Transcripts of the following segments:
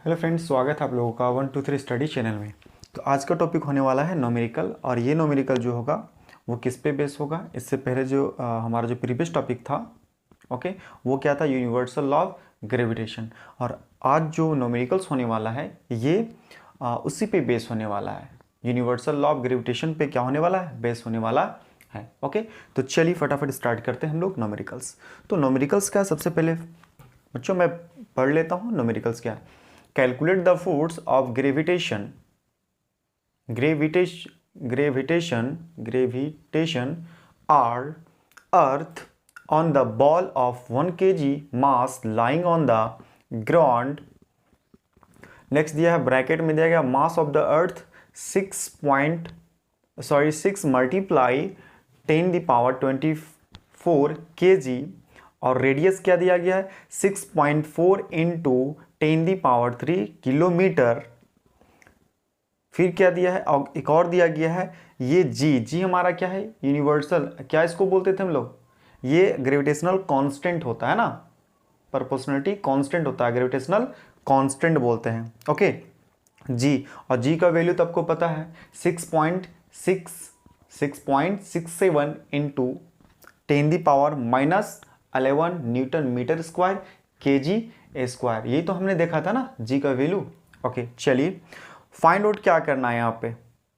Hello friends, स्वागत है आप लोगों का 1 2 3 स्टडी चैनल में। तो आज का टॉपिक होने वाला है न्यूमेरिकल, और ये न्यूमेरिकल जो होगा वो किस पे बेस होगा। इससे पहले जो हमारा जो प्रीवियस टॉपिक था, ओके, वो क्या था, यूनिवर्सल लॉ ऑफ ग्रेविटेशन। और आज जो न्यूमेरिकल्स होने वाला है ये उसी पे बेस होने वाला है। यूनिवर्सल लॉ ऑफ ग्रेविटेशन पे क्या होने वाला है, बेस होने वाला है। ओके, तो चलिए फटाफट स्टार्ट करते हैं हम लोग न्यूमेरिकल्स। तो न्यूमेरिकल्स का सबसे पहले बच्चों मैं पढ़ लेता हूँ न्यूमेरिकल्स क्या है। Calculate the force of gravitation or earth on the ball of 1 kg mass lying on the ground. Next दिया है ब्रैकेट में दिया गया मास of the earth 6 multiply 10⁻24 kg, और रेडियस क्या दिया गया है 6.4 इंटू 10⁻3 किलोमीटर। फिर क्या दिया है, और एक और दिया गया है ये जी हमारा क्या है, यूनिवर्सल, क्या इसको बोलते थे हम लोग, ये ग्रेविटेशनल कांस्टेंट होता है ना, प्रोपोर्शनलिटी कांस्टेंट होता है, ग्रेविटेशनल कांस्टेंट बोलते हैं। ओके जी, और जी का वैल्यू तो आपको पता है 6.67 into 10⁻⁻11 newton metre square kg square. यही तो हमने देखा था ना जी का वैल्यू। ओके चलिए फाइंड आउट क्या करना है यहाँ पे।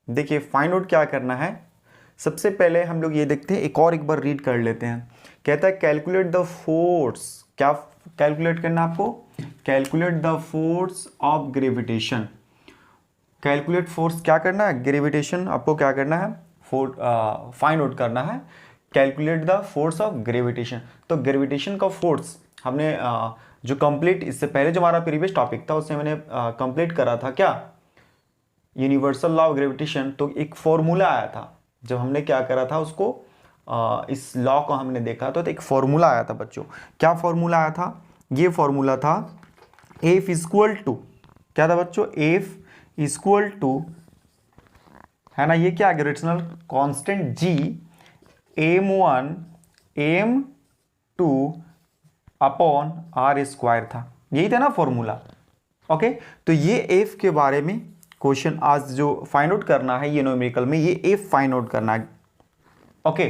देखिए फाइंड आउट क्या करना है, सबसे पहले हम लोग ये देखते हैं, एक बार रीड कर लेते हैं। कहता है कैलकुलेट द फोर्स, क्या कैलकुलेट करना है आपको, calculate the force of gravitation. Calculate force क्या करना है, ग्रेविटेशन आपको क्या करना है, फाइंड आउट करना है। Calculate the force of gravitation, तो ग्रेविटेशन का फोर्स हमने जो कंप्लीट, इससे पहले जो हमारा प्रीवियस टॉपिक था उससे मैंने कंप्लीट करा था क्या, यूनिवर्सल लॉ ऑफ ग्रेविटेशन। तो एक फॉर्मूला आया था जब हमने क्या करा था उसको, इस लॉ को हमने देखा तो एक फॉर्मूला आया था बच्चों। क्या फॉर्मूला आया था, ये फॉर्मूला था एफ इक्वल टू, क्या था बच्चों, एफ इक्वल टू, है ना, ये क्या gravitational constant G m1 m2 upon R square था, यही था ना फॉर्मूला। ओके, तो ये एफ के बारे में क्वेश्चन आज जो फाइंड आउट करना है, ये न्यूमेरिकल में ये एफ फाइंड आउट करना है। ओके,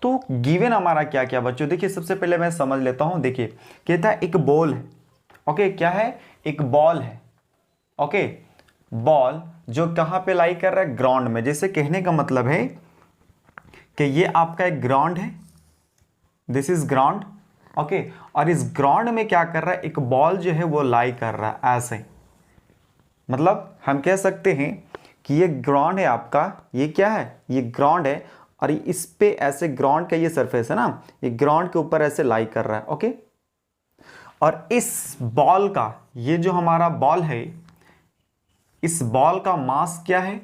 तो गिवन हमारा क्या क्या बच्चों, देखिए सबसे पहले मैं समझ लेता हूं। देखिए कहता है एक बॉल है, ओके, क्या है, एक बॉल है। ओके, बॉल जो कहां पे लाई कर रहा है, ग्राउंड में। जैसे कहने का मतलब है कि ये आपका एक ग्राउंड है, दिस इज ग्राउंड। ओके, और इस ग्राउंड में क्या कर रहा है, एक बॉल जो है वो लाई कर रहा है ऐसे। मतलब हम कह सकते हैं कि ये ग्राउंड है आपका, ये क्या है, ये ग्राउंड है, और इस पे ऐसे ग्राउंड का ये सरफेस है ना, ये ग्राउंड के ऊपर ऐसे लाई कर रहा है। ओके, और इस बॉल का, ये जो हमारा बॉल है, इस बॉल का मास क्या है,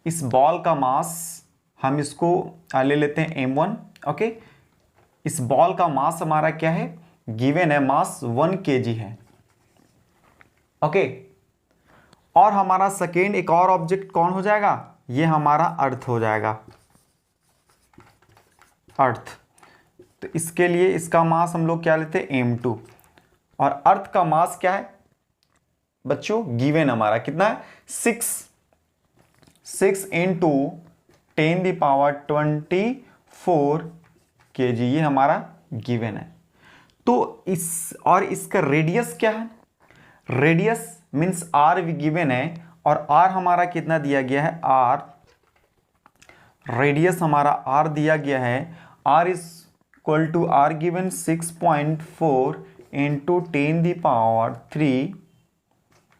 इस बॉल का मास हम इसको ले लेते हैं m1। ओके, इस बॉल का मास हमारा क्या है, गिवन है, मास 1 kg है। ओके, और हमारा सेकेंड एक और ऑब्जेक्ट कौन हो जाएगा, ये हमारा अर्थ हो जाएगा, अर्थ। तो इसके लिए इसका मास हम लोग क्या लेते हैं, m2, और अर्थ का मास क्या है बच्चों, गिवन हमारा कितना है, 6 इंटू 10⁻24 kg, ये हमारा गिवन है। तो इस, और इसका रेडियस क्या है, रेडियस मीन्स आर गिवन है, और आर हमारा कितना दिया गया है, आर, रेडियस हमारा आर दिया गया है, R is equal to R given 6.4 इंटू 10⁻3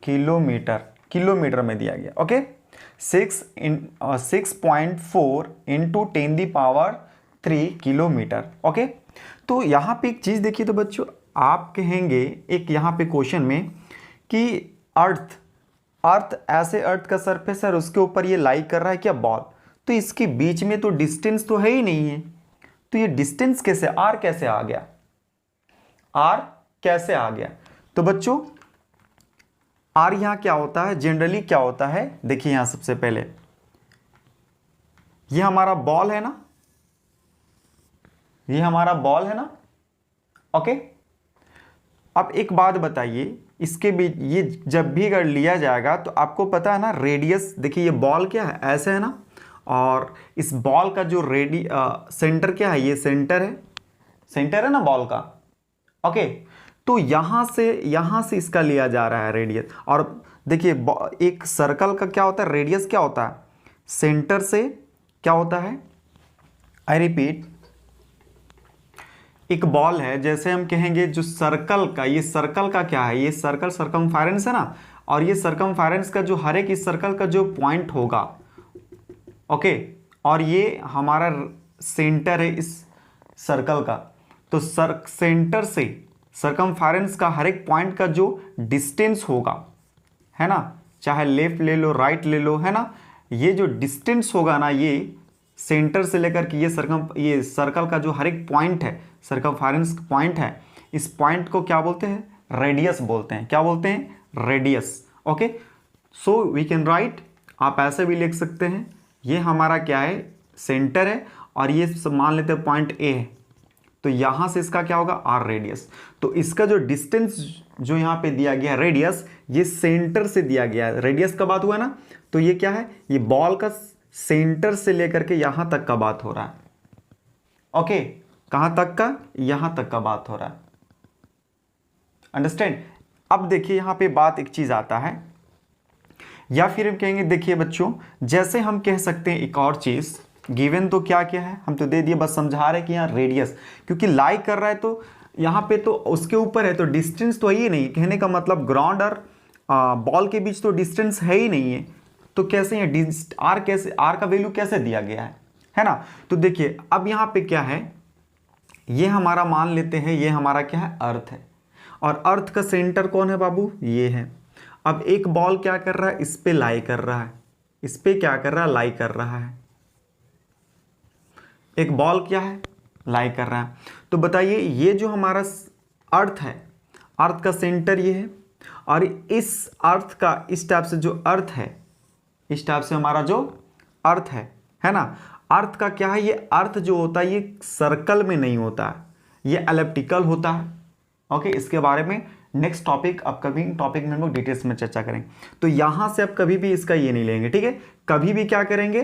किलोमीटर, किलोमीटर में दिया गया। ओके, 6.4 इंटू 10⁻3 किलोमीटर। ओके, तो यहां पे एक चीज देखिए, तो बच्चों आप कहेंगे एक यहां पे क्वेश्चन में कि अर्थ, अर्थ ऐसे अर्थ का सरफेस है और उसके ऊपर ये लाई कर रहा है क्या, बॉल, तो इसके बीच में तो डिस्टेंस तो है ही नहीं है, तो ये डिस्टेंस कैसे, आर कैसे आ गया, आर कैसे आ गया। तो बच्चों आर यहां क्या होता है, जनरली क्या होता है, देखिए यहां सबसे पहले ये हमारा बॉल है ना, ये हमारा बॉल है ना। ओके, अब एक बात बताइए, इसके बीच ये जब भी अगर लिया जाएगा तो आपको पता है ना रेडियस, देखिए ये बॉल क्या है, ऐसे है ना, और इस बॉल का जो सेंटर क्या है, ये सेंटर है ना बॉल का। ओके, तो यहां से इसका लिया जा रहा है रेडियस। और देखिए एक सर्कल का क्या होता है, रेडियस क्या होता है, सेंटर से क्या होता है, आई रिपीट, एक बॉल है, जैसे हम कहेंगे जो सर्कल का, ये सर्कल का क्या है, ये सर्कल सर्कमफेरेंस है ना, और ये सर्कमफेरेंस का जो हर एक इस सर्कल का जो पॉइंट होगा, ओके, और ये हमारा सेंटर है इस सर्कल का, तो सेंटर से सर्कमफेरेंस का हर एक पॉइंट का जो डिस्टेंस होगा, है ना, चाहे लेफ्ट ले लो राइट ले लो, है ना, ये जो डिस्टेंस होगा ना, ये सेंटर से लेकर के ये सर्कल का जो हर एक पॉइंट है, सर्कमफेरेंस पॉइंट है, इस पॉइंट को क्या बोलते हैं, रेडियस बोलते हैं। क्या बोलते हैं, radius. Okay, so we can write, आप ऐसे भी लिख सकते हैं, ये हमारा क्या है, सेंटर है, और ये मान लेते हैं पॉइंट ए है, तो यहां से इसका क्या होगा, आर रेडियस। तो इसका जो डिस्टेंस जो यहां पे दिया गया रेडियस, ये सेंटर से दिया गया है, रेडियस का बात हुआ ना, तो ये क्या है, ये बॉल का सेंटर से लेकर के यहां तक का बात हो रहा है। ओके, कहां तक का, यहां तक का बात हो रहा है, अंडरस्टैंड। अब देखिए यहां पे बात एक चीज आता है, या फिर हम कहेंगे, देखिए बच्चों, जैसे हम कह सकते हैं एक और चीज, गिवन तो क्या क्या है, हम तो दे दिए, बस समझा रहे कि यहाँ रेडियस, क्योंकि लाई कर रहा है तो यहाँ पे तो उसके ऊपर है, तो डिस्टेंस तो है ही नहीं, कहने का मतलब ग्राउंड और बॉल के बीच तो डिस्टेंस है ही नहीं है, तो कैसे है आर का वैल्यू कैसे दिया गया है ना। तो देखिए अब यहाँ पे क्या है, ये हमारा मान लेते हैं, ये हमारा क्या है, अर्थ है, और अर्थ का सेंटर कौन है बाबू, ये है। अब एक बॉल क्या कर रहा है, इस पे लाई कर रहा है, इस पे क्या कर रहा है, लाई कर रहा है, एक बॉल क्या है, लाई कर रहा है। तो बताइए ये जो हमारा अर्थ है, अर्थ का सेंटर ये है, और इस अर्थ का इस टाइप से जो अर्थ है, इस टाइप से हमारा जो अर्थ है ना, अर्थ का क्या है, ये अर्थ जो होता है ये सर्कल में नहीं होता है, ये एलिप्टिकल होता है। ओके, इसके बारे में नेक्स्ट टॉपिक, अपकमिंग टॉपिक में हम लोग डिटेल्स में चर्चा करेंगे। तो यहां से आप कभी भी इसका ये नहीं लेंगे, ठीक है, कभी भी क्या करेंगे,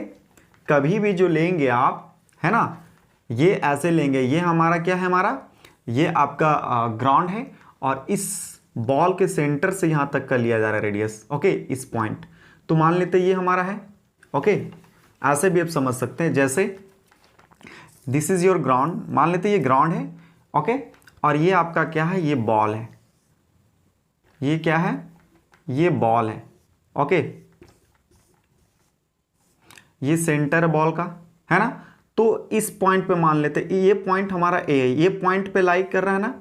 कभी भी जो लेंगे आप, है ना, ये ऐसे लेंगे, ये हमारा क्या है, हमारा ये आपका ग्राउंड है, और इस बॉल के सेंटर से यहां तक का लिया जा रहा है रेडियस। ओके, इस पॉइंट, तो मान लेते ये हमारा है। ओके, ऐसे भी आप समझ सकते हैं, जैसे दिस इज योर ग्राउंड, मान लेते ये ग्राउंड है। ओके, और ये आपका क्या है, ये बॉल है, ये क्या है, ये बॉल है। ओके, ये सेंटर है बॉल का, है ना, तो इस पॉइंट पे मान लेते ये पॉइंट हमारा ए है, ये पॉइंट पे लाइक कर रहा है ना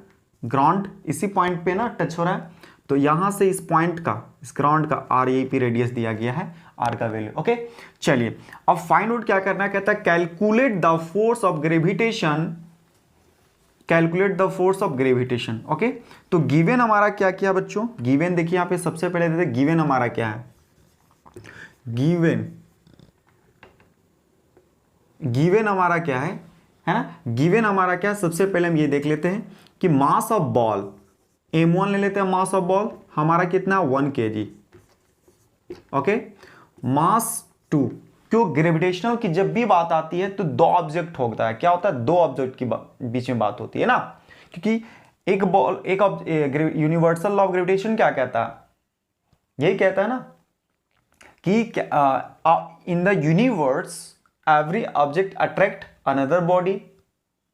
ग्राउंड, इसी पॉइंट पे ना टच हो रहा है, तो यहां से इस पॉइंट का, इस ग्राउंड का आर ए पी रेडियस दिया गया है, आर का वैल्यू। ओके, चलिए अब फाइंड आउट क्या करना है, कहता है calculate the force of gravitation, calculate the force of gravitation. Okay, तो गिवन हमारा क्या किया बच्चों, गिवन देखिए यहां पे सबसे पहले देते गिवन हमारा क्या है, गिवन हमारा क्या है ना, गिवन हमारा क्या है, सबसे पहले हम ये देख लेते हैं कि मास ऑफ बॉल, m1 ले लेते हैं, मास ऑफ बॉल हमारा कितना 1 kg। ओके, मास 2, क्यों, ग्रेविटेशनल की जब भी बात आती है तो दो ऑब्जेक्ट होता है, क्या होता है, दो ऑब्जेक्ट की बीच में बात होती है ना, क्योंकि एक बॉल, एक यूनिवर्सल लॉ ऑफ ग्रेविटेशन क्या कहता है, यही कहता है ना कि in the universe every object attract another body,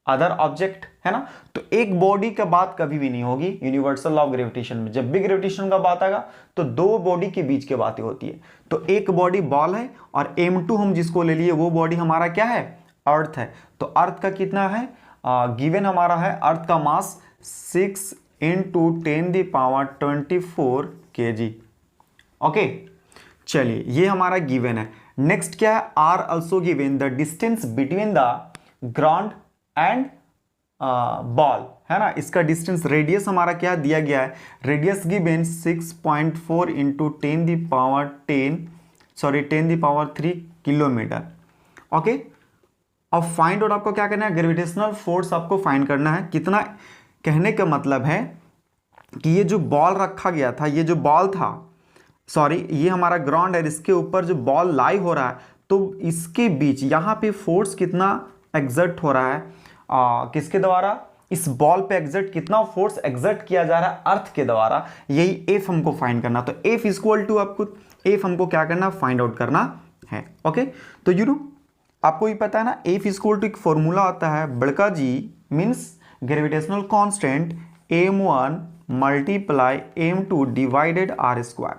other object, है ना, तो एक बॉडी का बात कभी भी नहीं होगी यूनिवर्सल लॉ ऑफ ग्रेविटेशन में। जब भी ग्रेविटेशन का बात आएगा तो दो बॉडी के बीच की बातें होती है, तो एक बॉडी बॉल है, और m2 हम जिसको ले लिए वो बॉडी हमारा क्या है, अर्थ है। तो अर्थ का कितना है, गिवन हमारा है, अर्थ का मास 6 × 10⁻24 kg। ओके, चलिए ये हमारा गिवन है। नेक्स्ट क्या है, are also given the distance between the ground and ball, है ना, इसका डिस्टेंस रेडियस हमारा क्या दिया गया है, रेडियस गिवन 6.4 × 10⁻3 किलोमीटर। ओके, अब फाइंड आउट आपको क्या करना है, ग्रेविटेशनल फोर्स आपको फाइंड करना है, कितना, कहने का मतलब है कि ये जो बॉल रखा गया था, ये जो बॉल था, सॉरी ये हमारा ग्राउंड है, इसके ऊपर जो बॉल लाई हो रहा है, तो इसके बीच यहाँ पे फोर्स कितना एग्जर्ट हो रहा है, किसके द्वारा, इस बॉल पे एग्जर्ट कितना फोर्स एग्जर्ट किया जा रहा है अर्थ के द्वारा, यही एफ हमको फाइंड करना। तो एफ इक्वल टू आपको एफ हमको क्या करना, फाइंड आउट करना है। ओके, तो यू नो आपको ही पता है ना, एफ इक्वल टू एक फॉर्मूला आता है, बड़का G means gravitational constant m1 multiply m2 divided R square.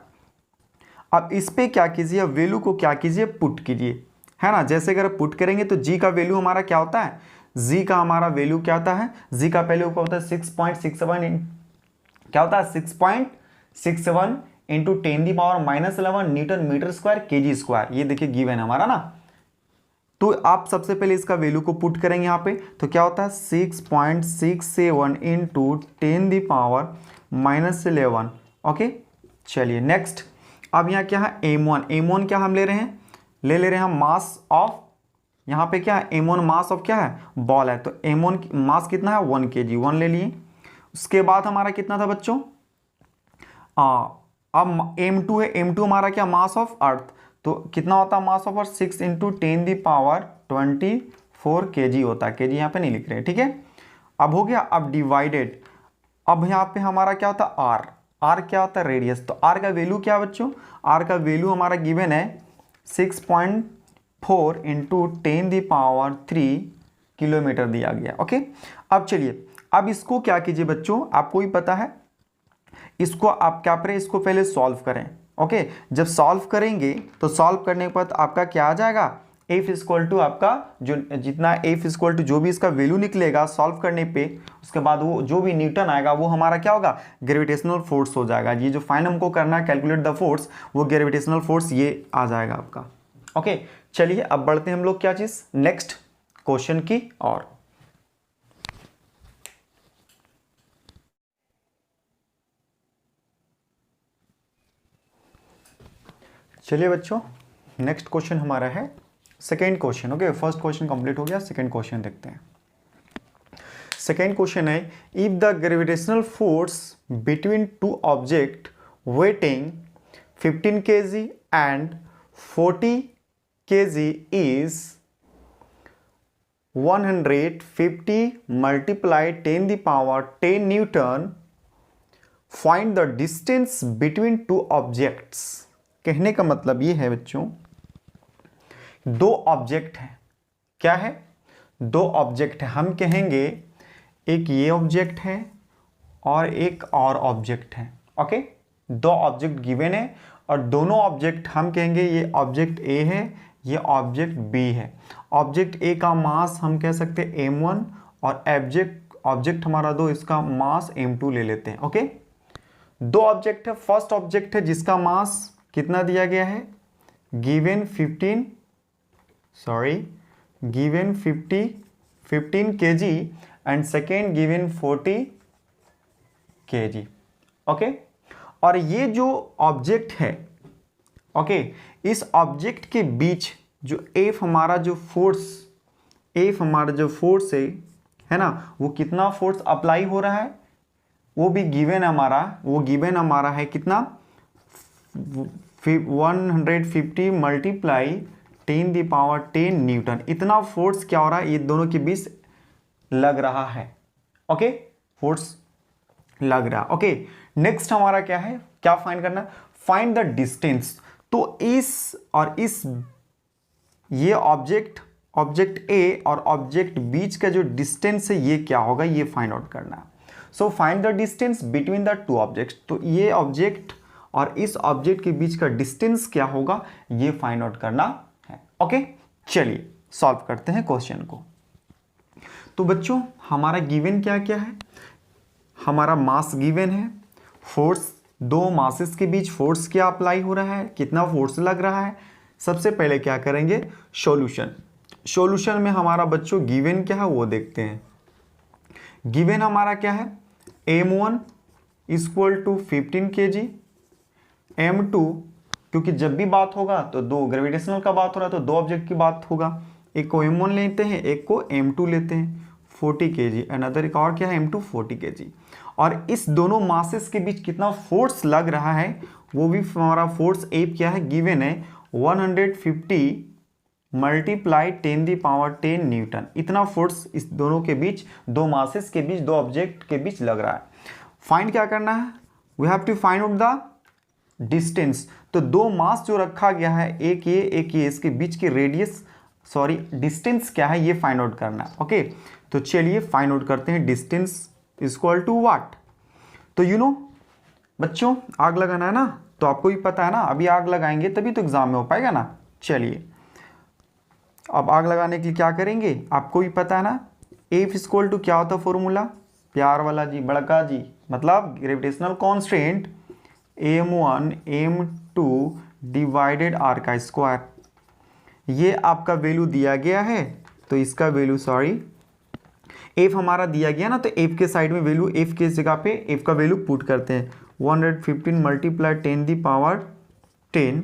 अब इस पे क्या कीजिए, वैल्यू को क्या कीजिए, पुट कीजिए, है ना। जैसे अगर पुट करेंगे तो जी का वैल्यू हमारा क्या होता है, जी का हमारा वैल्यू क्या होता है, जी का पहले ऊपर होता है 6.67 क्या होता है 6.67 into 10⁻⁻11 newton metre square kg square, ये देखिए गिवन हमारा ना। तो आप सबसे पहले इसका वैल्यू को पुट करेंगे यहाँ पे, तो क्या होता है 6.67 इंटू 10⁻⁻11। ओके, चलिए नेक्स्ट। अब यहाँ क्या है m1 क्या हम ले रहे हैं, ले रहे हैं मास ऑफ, यहाँ पे क्या है m1 मास ऑफ क्या है, बॉल है, तो m1 मास कितना है 1 kg, 1 ले लिए। उसके बाद हमारा कितना था बच्चों, अब m2 है, m2 हमारा क्या मास ऑफ अर्थ, तो कितना होता है mass of earth 6 into 10⁻24 kg होता है, kg यहाँ पे नहीं लिख रहे हैं, ठीक है। अब हो गया, अब डिवाइडेड, अब यहाँ पे हमारा क्या होता है r क्या होता है रेडियस, तो r का वैल्यू क्या है बच्चों, r का वैल्यू हमारा गिवन है 6.4 इंटू 10⁻3 किलोमीटर दिया गया। ओके, अब चलिए, अब इसको क्या कीजिए बच्चों, आपको ही पता है, इसको आप क्या करें, इसको पहले सॉल्व करें। ओके, जब सॉल्व करेंगे तो सॉल्व करने के बाद आपका क्या आ जाएगा, एफ इक्वल टू आपका जो जितना एफ इक्वल टू जो भी इसका वैल्यू निकलेगा सॉल्व करने पे, उसके बाद वो जो भी न्यूटन आएगा वो हमारा क्या होगा, ग्रेविटेशनल फोर्स हो जाएगा। ये जो फाइन हमको करना है कैलकुलेट द फोर्स, वो ग्रेविटेशनल फोर्स ये आ जाएगा आपका। ओके, चलिए अब बढ़ते हैं हम लोग क्या चीज, नेक्स्ट क्वेश्चन की और। चलिए बच्चों, नेक्स्ट क्वेश्चन हमारा है second question. Okay, first question complete हो गया, सेकेंड क्वेश्चन देखते हैं। सेकेंड क्वेश्चन है, if the gravitational force between two object waiting 15 kg and 40 kg is 150 multiplied 10⁻10 Newton, find the distance between two objects। कहने का मतलब ये है बच्चों, दो ऑब्जेक्ट है, क्या है, दो ऑब्जेक्ट है, हम कहेंगे एक ये ऑब्जेक्ट है और एक और ऑब्जेक्ट है। ओके, दो ऑब्जेक्ट गिवन है और दोनों ऑब्जेक्ट हम कहेंगे ये ऑब्जेक्ट ए है, ये ऑब्जेक्ट बी है। ऑब्जेक्ट ए का मास हम कह सकते हैं m1 और ऑब्जेक्ट हमारा दो, इसका मास m2 ले लेते हैं। ओके, दो ऑब्जेक्ट है, फर्स्ट ऑब्जेक्ट है जिसका मास कितना दिया गया है, given 15 kg and second given 40 kg। Okay, और ये जो ऑब्जेक्ट है, ओके, इस ऑब्जेक्ट के बीच जो एफ हमारा जो फोर्स है ना, वो कितना फोर्स अप्लाई हो रहा है, वो भी गिवन हमारा है कितना 150 मल्टीप्लाई 10⁻10 न्यूटन, इतना फोर्स क्या हो रहा है, ये दोनों के बीच लग रहा है। ओके, फोर्स लग रहा है। ओके, नेक्स्ट हमारा क्या है, क्या फाइंड करना है, फाइंड द डिस्टेंस। तो इस ये ऑब्जेक्ट ए और ऑब्जेक्ट बीच का जो डिस्टेंस है ये क्या होगा, ये फाइंड आउट करना है। So find the distance between the two objects, तो ये ऑब्जेक्ट और इस ऑब्जेक्ट के बीच का डिस्टेंस क्या होगा, ये फाइंड आउट करना है। ओके, चलिए सॉल्व करते हैं क्वेश्चन को। तो बच्चों हमारा गिवन क्या क्या है, हमारा मास गिवन है, फोर्स, दो मासेस के बीच फोर्स क्या अप्लाई हो रहा है, कितना फोर्स लग रहा है। सबसे पहले क्या करेंगे, सॉल्यूशन में हमारा बच्चों गिवन क्या है वो देखते हैं। गिवन हमारा क्या है, m1 equal to 15 kg, m2 क्योंकि जब भी बात होगा तो दो ग्रेविटेशनल का बात हो रहा है तो दो ऑब्जेक्ट की बात होगा, एक को m1 लेते हैं एक को m2 लेते हैं 40 kg, अनदर एक और क्या है m2 40 kg। और इस दोनों मासेस के बीच कितना फोर्स लग रहा है, वो भी हमारा फोर्स F क्या है, गिवन है 150 मल्टीप्लाई 10⁻10 न्यूटन। इतना फोर्स इस दोनों के बीच, दो मासेस के बीच, दो ऑब्जेक्ट के बीच लग रहा है। फाइंड क्या करना है, we have to find out the distance. तो दो मास जो रखा गया है, एक ये, इसके बीच की रेडियस डिस्टेंस क्या है, ये फाइंड आउट करना है। ओके, तो चलिए फाइंड आउट करते हैं। डिस्टेंस इक्वल टू व्हाट, तो यू नो बच्चों, आग लगाना है ना, तो आपको भी पता है ना, अभी आग लगाएंगे तभी तो एग्जाम में हो पाएगा ना। चलिए अब आग लगाने के लिए क्या करेंगे, आपको भी पता है ना, F इक्वल टू क्या होता है फॉर्मूला, प्यार वाला जी, बड़का जी, मतलब gravitational constant m1 m2 divided r का स्क्वायर। ये आपका वैल्यू दिया गया है, तो इसका वैल्यू F हमारा दिया गया ना, तो F के साइड में वैल्यू, F के जगह पे F का वैल्यू पुट करते हैं, 115 मल्टीप्लाई 10⁻10।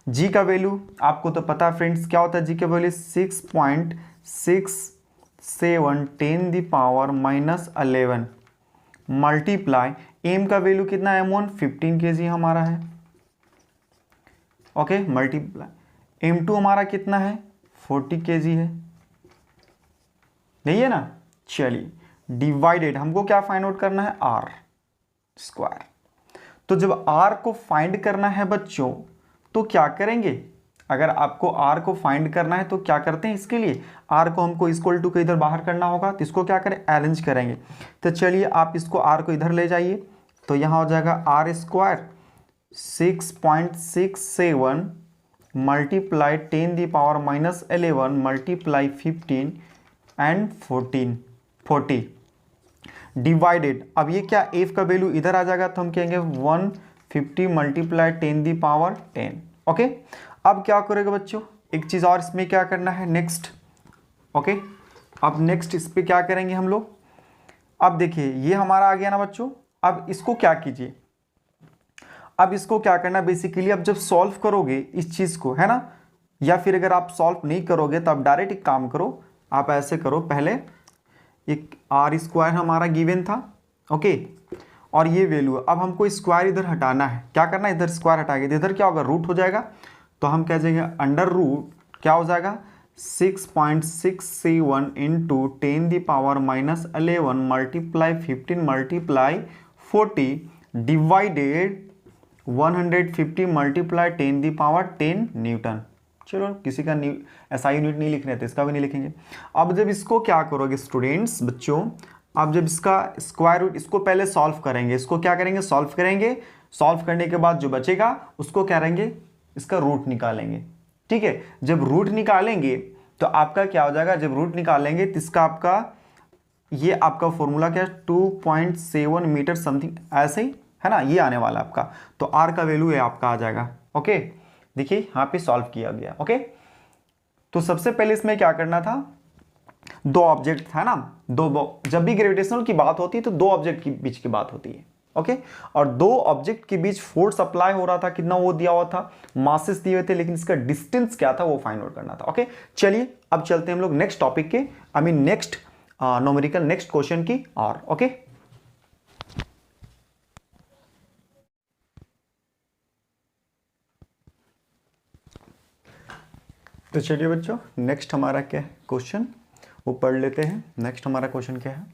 जी का वैल्यू आपको तो पता है फ्रेंड्स, क्या होता है जी का वैल्यू, 6.67 10⁻11 मल्टीप्लाई m का वैल्यू कितना है, m1 15 kg हमारा है। ओके, मल्टीप्लाई m2 हमारा कितना है, 40 kg है, यही है ना। चलिए डिवाइडेड, हमको क्या फाइंड आउट करना है, r स्क्वायर। तो जब r को फाइंड करना है बच्चों, तो क्या करेंगे, अगर आपको r को फाइंड करना है तो क्या करते हैं, इसके लिए r को हमको इक्वल टू के इधर बाहर करना होगा, तो इसको क्या करें, अरेंज करेंगे। तो चलिए आप इसको r को इधर ले जाइए, तो यहाँ हो जाएगा r square 6.67 multiply 10⁻11 multiply 15 and 40 divided. अब ये क्या, F का वैल्यू इधर आ जाएगा, तो हम कहेंगे 150 मल्टीप्लाई 10⁻10। ओके, अब क्या करेगा बच्चों, एक चीज़ और इसमें क्या करना है नेक्स्ट। ओके, अब नेक्स्ट इस पे क्या करेंगे हम लोग, अब देखिए ये हमारा आ गया ना बच्चों। अब इसको क्या कीजिए, अब इसको क्या करना बेसिकली, अब जब सॉल्व करोगे इस चीज़ को, है ना, या फिर अगर आप सॉल्व नहीं करोगे तो आप डायरेक्ट एक काम करो, आप ऐसे करो, पहले एक r स्क्वायर हमारा गिवन था, ओके, और ये वैल्यू, अब हमको स्क्वायर इधर हटाना है, क्या करना है, इधर स्क्वायर हटाएंगे, इधर क्या होगा, रूट हो जाएगा, तो हम कह देंगे अंडर रूट क्या हो जाएगा, 6.67 into 10⁻11 multiply 15 multiply 40 divided 150 multiply 10⁻10 Newton. चलो किसी का ऐसा यूनिट नहीं लिख रहे थे, इसका भी नहीं लिखेंगे। अब जब इसको क्या करोगे स्टूडेंट्स, बच्चों, अब जब इसका स्क्वायर रूट, इसको पहले सॉल्व करेंगे, इसको क्या करेंगे, सॉल्व करेंगे, सॉल्व करने के बाद जो बचेगा उसको क्या करेंगे, इसका रूट निकालेंगे। ठीक है, जब रूट निकालेंगे तो आपका क्या हो जाएगा, जब रूट निकालेंगे तो इसका आपका, ये आपका फॉर्मूला क्या है, 2.7 मीटर समथिंग, ऐसे ही है ना, ये आने वाला आपका, तो आर का वैल्यू है आपका आ जाएगा। ओके, देखिए यहाँ पे सॉल्व किया गया। ओके, तो सबसे पहले इसमें क्या करना था, दो ऑब्जेक्ट था ना, जब भी ग्रेविटेशनल की बात होती है तो दो ऑब्जेक्ट के बीच की बात होती है। ओके, और दो ऑब्जेक्ट के बीच फोर्स अप्लाई हो रहा था, कितना वो दिया हुआ था, मासेस दिए हुए थे, लेकिन इसका डिस्टेंस क्या था वो फाइंड आउट करना था। ओके, चलिए अब चलते हैं हम लोग नेक्स्ट टॉपिक के, I mean next numerical, next question की और। ओके, तो चलिए बच्चों नेक्स्ट हमारा क्या है क्वेश्चन, वो पढ़ लेते हैं। नेक्स्ट हमारा क्वेश्चन क्या है,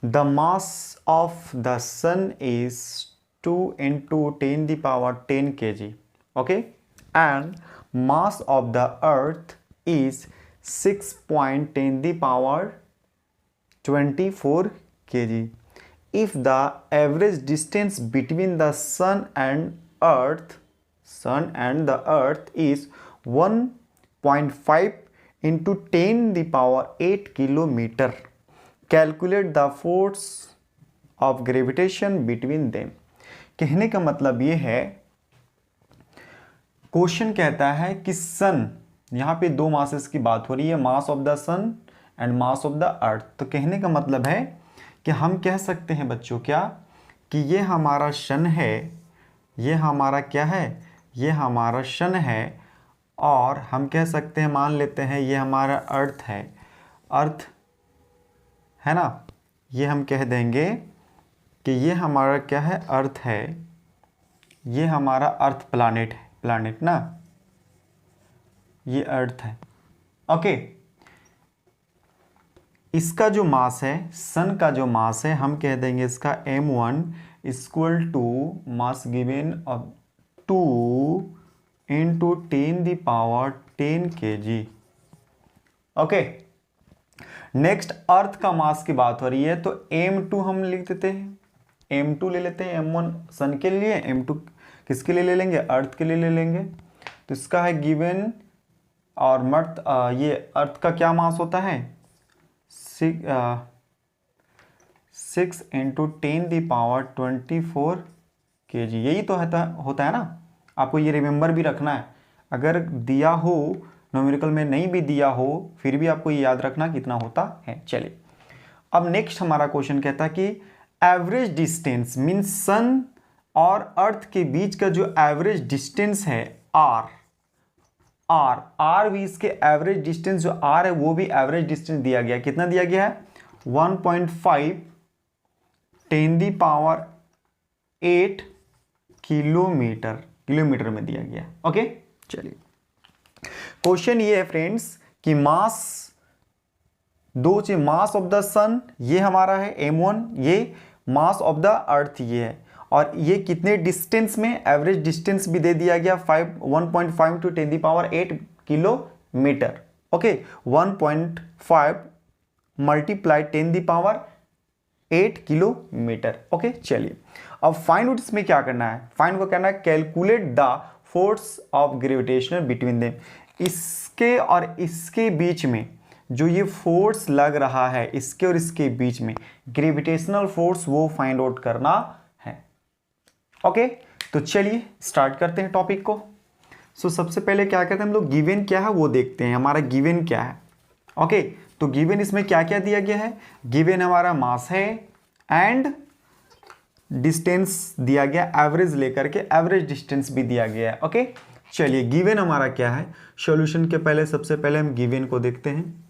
the mass of the sun is 2 into 10⁻10 kg, okay, and mass of the earth is 6.10⁻24 kg. If the average distance between the sun and the earth is 1.5 into 10⁸ kilometer, calculate the force of gravitation between them. कहने का मतलब ये है, question कहता है कि सन, यहाँ पे दो मासेस की बात हो रही है, mass of the sun and mass of the earth. तो कहने का मतलब है कि हम कह सकते हैं बच्चों क्या, कि ये हमारा सन है, ये हमारा क्या है, ये हमारा सन है, और हम कह सकते हैं, मान लेते हैं ये हमारा अर्थ है, अर्थ है ना, ये हम कह देंगे कि ये हमारा क्या है, अर्थ है, ये हमारा अर्थ प्लानेट है, प्लानेट ना, ये अर्थ है। ओके, इसका जो मास है, सन का जो मास है, हम कह देंगे इसका m1 equal to mass given of 2 into 10 kg। Okay, next earth का मास की बात हो रही है, तो m2 हम लिख देते हैं, m2 ले लेते हैं, m1 सन के लिए, m2 किसके लिए ले लेंगे, अर्थ के लिए ले लेंगे। तो इसका है गिवन, और ये अर्थ का क्या मास होता है, 6 इंटू 10⁻24 kg। यही तो होता है ना, आपको ये रिमेंबर भी रखना है, अगर दिया हो न्यूमेरिकल में, नहीं भी दिया हो फिर भी आपको ये याद रखना कितना होता है। चलिए, अब नेक्स्ट हमारा क्वेश्चन कहता है कि एवरेज डिस्टेंस मीन्स सन और अर्थ के बीच का जो एवरेज डिस्टेंस है आर भी, इसके एवरेज डिस्टेंस जो आर है वो भी एवरेज डिस्टेंस दिया गया, कितना दिया गया है, 1.5 10⁸ किलोमीटर में दिया गया। ओके, चलिए, क्वेश्चन ये है फ्रेंड्स कि मास मास ऑफ द सन ये हमारा है m1, ये मास ऑफ द अर्थ ये है, और ये कितने डिस्टेंस में, एवरेज डिस्टेंस भी दे दिया गया 1.5 to 10⁸ kilometre. Okay, 1.5 multiply 10⁸ kilometre. Okay, चलिए, अब फाइंड आउट इसमें क्या करना है, फाइंड को करना है calculate the force of gravitation between them. इसके और इसके बीच में जो ये फोर्स लग रहा है, इसके और इसके बीच में ग्रेविटेशनल फोर्स, वो फाइंड आउट करना है। ओके, तो चलिए स्टार्ट करते हैं टॉपिक को। सबसे पहले क्या करते हैं हम लोग, गिवन क्या है वो देखते हैं, हमारा गिवन क्या है। ओके, तो गिवन इसमें क्या क्या दिया गया है, गिवन हमारा मास है एंड डिस्टेंस दिया गया, एवरेज लेकर के एवरेज डिस्टेंस भी दिया गया है। ओके, चलिए, गिवन हमारा क्या है, सॉल्यूशन के पहले सबसे पहले हम गिवन को देखते हैं।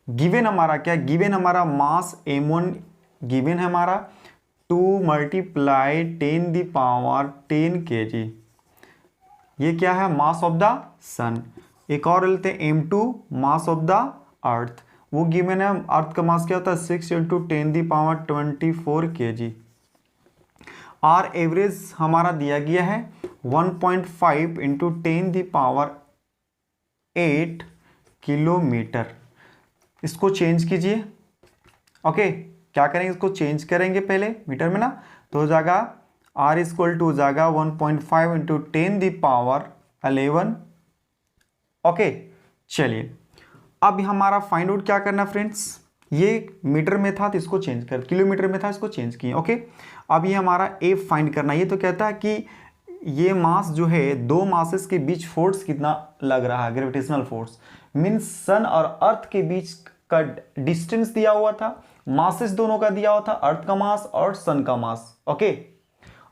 गिवन हमारा क्या है, गिवन हमारा मास m1 गिवन है हमारा 2 मल्टीप्लाई 10⁻10 kg, ये क्या है, मास ऑफ द सन। एक और लेते हैं m2 मास ऑफ द अर्थ, वो गिवन है, अर्थ का मास क्या होता है 6 इंटू 10⁻24 kg। आर एवरेज हमारा दिया गया है 1.5 इंटू 10⁸ किलोमीटर। इसको चेंज कीजिए। ओके, क्या करेंगे, इसको चेंज करेंगे पहले मीटर में ना, तो हो जाएगा R इक्वल टू हो जाएगा 1.5 इंटू 10⁻11। ओके, चलिए, अब हमारा फाइंड आउट क्या करना फ्रेंड्स, ये मीटर में था तो इसको चेंज कर, किलोमीटर में था इसको चेंज किए। ओके, अब ये हमारा ए फाइंड करना, ये तो कहता है कि ये मास जो है, दो मासेस के बीच फोर्स कितना लग रहा है, ग्रेविटेशनल फोर्स मीन्स सन और अर्थ के बीच का डिस्टेंस दिया हुआ था, मासेस दोनों का दिया हुआ था, अर्थ का मास और सन का मास। ओके,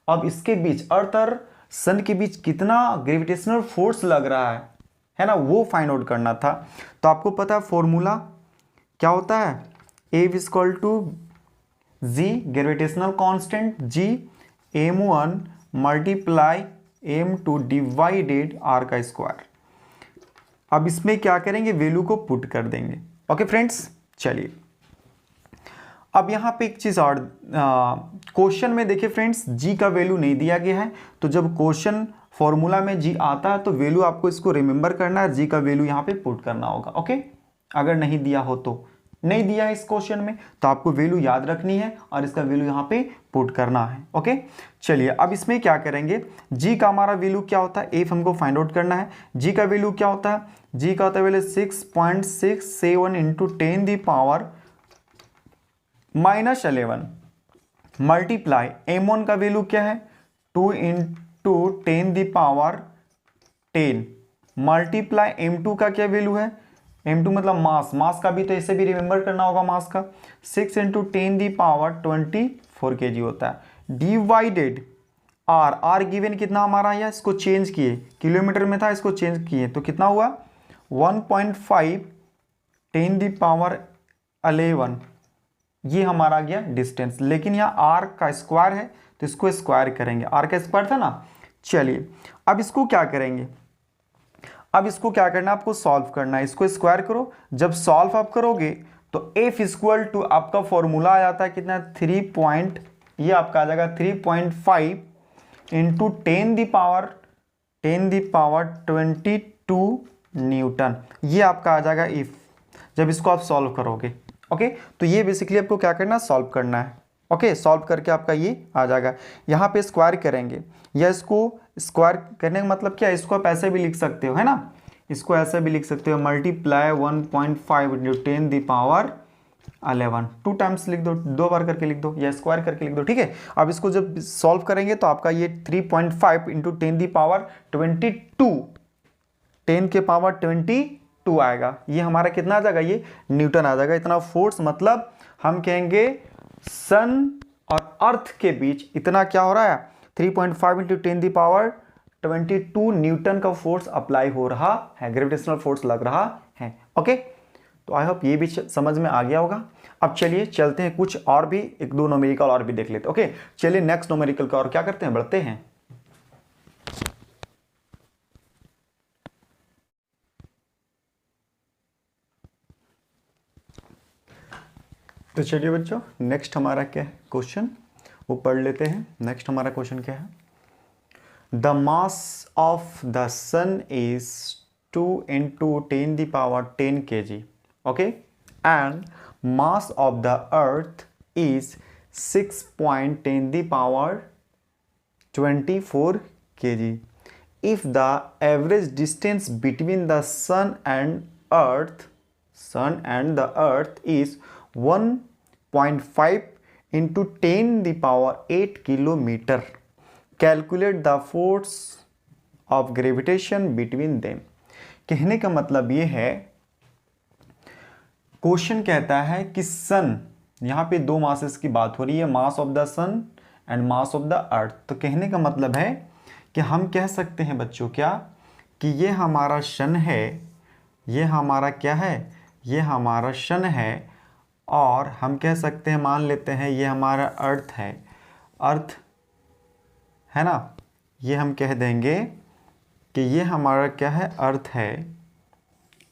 अब इसके बीच अर्थ और सन के बीच कितना ग्रेविटेशनल फोर्स लग रहा है ना, वो फाइंड आउट करना था। तो आपको पता है फॉर्मूला क्या होता है, A equal to G gravitational constant, G m1 multiply m2 divided r का स्क्वायर। अब इसमें क्या करेंगे, वैल्यू को पुट कर देंगे। ओके फ्रेंड्स, चलिए, अब यहाँ पे एक चीज़ और, क्वेश्चन में देखिए फ्रेंड्स, जी का वैल्यू नहीं दिया गया है, तो जब क्वेश्चन फॉर्मूला में जी आता है तो वैल्यू आपको इसको रिमेंबर करना है, जी का वैल्यू यहाँ पे पुट करना होगा। ओके, अगर नहीं दिया हो तो, नहीं दिया है इस क्वेश्चन में तो आपको वैल्यू याद रखनी है और इसका वैल्यू यहाँ पे पुट करना है। ओके, चलिए, अब इसमें क्या करेंगे, जी का हमारा वैल्यू क्या होता है, एफ हमको फाइंड आउट करना है। जी का वैल्यू क्या होता है, जी का होता है वैल्यू 6.67 इंटू 10⁻11 मल्टीप्लाई m1 का वैल्यू क्या है 2 इंटू 10⁻10 मल्टीप्लाई m2 का क्या वैल्यू है, m2 मतलब मास का भी तो ऐसे भी रिमेंबर करना होगा, मास का 6 इंटू 10⁻24 kg होता है, डिवाइडेड r गिवन कितना हमारा है, इसको चेंज किए, किलोमीटर में था इसको चेंज किए तो कितना हुआ 1.5 10⁻11 ये हमारा आ गया डिस्टेंस, लेकिन यहाँ आर का स्क्वायर है तो इसको स्क्वायर करेंगे, आर का स्क्वायर था ना। चलिए अब इसको क्या करेंगे, अब इसको क्या करना है, आपको सॉल्व करना है, इसको स्क्वायर करो। जब सॉल्व आप करोगे तो एफ इक्वल टू आपका फॉर्मूला आ जाता है कितना, 3 पॉइंट, ये आपका आ जाएगा 3.5 इंटू 10 द पावर 22 न्यूटन, ये आपका आ जाएगा इफ, जब इसको आप सॉल्व करोगे। ओके, तो ये बेसिकली आपको क्या करना है, सॉल्व करना है। ओके, सॉल्व करके आपका ये आ जाएगा, यहाँ पे स्क्वायर करेंगे, या इसको स्क्वायर करने का मतलब क्या है, इसको आप ऐसे भी लिख सकते हो, है ना, इसको ऐसे भी लिख सकते हो, multiply 1.5 into 10 the power 11, 2 times लिख दो, 2 बार करके लिख दो, या स्क्वायर करके लिख दो, ठीक है। अब इसको जब सॉल्व करेंगे तो आपका ये 3.5 इंटू 10 द पावर 22, 10 के पावर 22 आएगा, ये हमारा कितना आ जाएगा, ये न्यूटन आ जाएगा। इतना फोर्स मतलब हम कहेंगे सन और अर्थ के बीच इतना क्या हो रहा है, 3.5 इंटू 10 द पावर 22 न्यूटन का फोर्स अप्लाई हो रहा है, ग्रेविटेशनल फोर्स लग रहा है। ओके, तो आई होप ये भी समझ में आ गया होगा। अब चलिए चलते हैं, कुछ और भी, एक दो न्यूमेरिकल और भी देख लेते हैं। ओके, चलिए नेक्स्ट न्यूमेरिकल का और क्या करते हैं, बढ़ते हैं। तो चलिए बच्चों, नेक्स्ट हमारा क्या है क्वेश्चन, वो पढ़ लेते हैं। नेक्स्ट हमारा क्वेश्चन क्या है, the mass of the sun is 2 into 10 the power 10 kg, okay, and mass of the earth is 6.10 the power 24 kg. If the average distance between the sun and the earth is 1.5 into 10 the power 8 kilometre, calculate the force of gravitation between them. कहने का मतलब ये है, question कहता है कि सन, यहाँ पे दो मासेस की बात हो रही है, mass of the sun and mass of the earth. तो कहने का मतलब है कि हम कह सकते हैं बच्चों क्या, कि ये हमारा सन है, ये हमारा क्या है, ये हमारा सन है, और हम कह सकते हैं, मान लेते हैं ये हमारा अर्थ है, अर्थ है ना, ये हम कह देंगे कि ये हमारा क्या है, अर्थ है,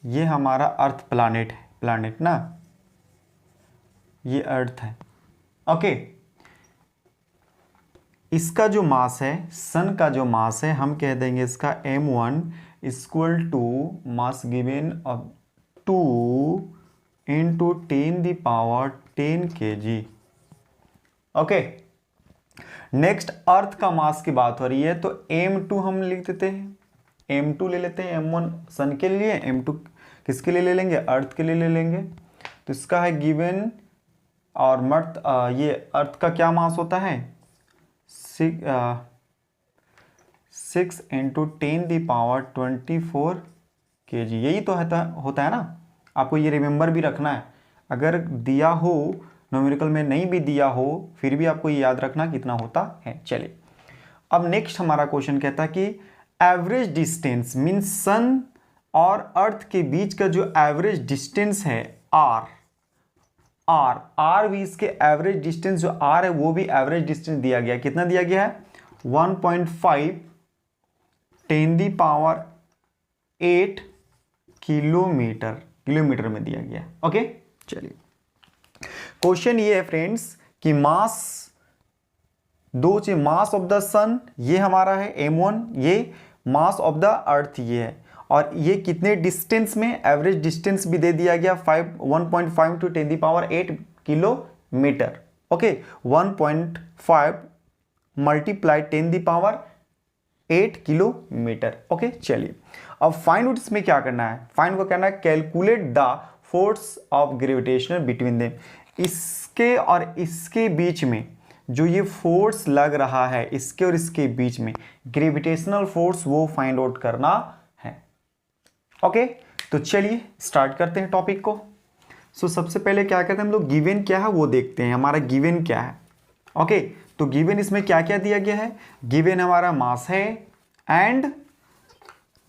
ये हमारा अर्थ प्लैनेट है, प्लैनेट ना, ये अर्थ है। ओके, इसका जो मास है, सन का जो मास है, हम कह देंगे इसका m1 equal to mass given of 2 into 10 the power 10 kg। Okay, next earth का मास की बात हो रही है, तो m2 हम लिख देते हैं, m2 ले लेते हैं, m1 सन के लिए, m2 किसके लिए ले लेंगे, अर्थ के लिए ले लेंगे। तो इसका है गिवन, और मर्थ ये अर्थ का क्या मास होता है, 6 इंटू 10 द पावर 24 kg, यही तो होता है ना। आपको ये रिमेंबर भी रखना है, अगर दिया हो न्यूमेरिकल में, नहीं भी दिया हो, फिर भी आपको ये याद रखना कितना होता है। चलिए अब नेक्स्ट हमारा क्वेश्चन कहता है कि एवरेज डिस्टेंस मीन्स सन और अर्थ के बीच का जो एवरेज डिस्टेंस है आर भी, इसके एवरेज डिस्टेंस जो आर है वो भी एवरेज डिस्टेंस दिया गया, कितना दिया गया है, 1.5 10 द पावर 8 किलोमीटर में दिया गया। ओके, चलिए क्वेश्चन ये है फ्रेंड्स कि मास, दो चीज, मास ऑफ द सन ये हमारा है m1, ये मास ऑफ द अर्थ ये है, और ये कितने डिस्टेंस में, एवरेज डिस्टेंस भी दे दिया गया 1.5 to 10 the power 8 kilometre. Okay, 1.5 multiply 10 the power 8 kilometre. Okay, चलिए अब फाइंड आउट, इसमें क्या करना है, फाइंड को करना है calculate the force of gravitation between them. इसके और इसके बीच में जो ये फोर्स लग रहा है, इसके और इसके बीच में ग्रेविटेशनल फोर्स, वो फाइंड आउट करना है। ओके, तो चलिए स्टार्ट करते हैं टॉपिक को। सो सबसे पहले क्या कहते हैं हम लोग, गिवन क्या है वो देखते हैं, हमारा गिवन क्या है। ओके, तो गिवन इसमें क्या क्या दिया गया है, गिवन हमारा मास है एंड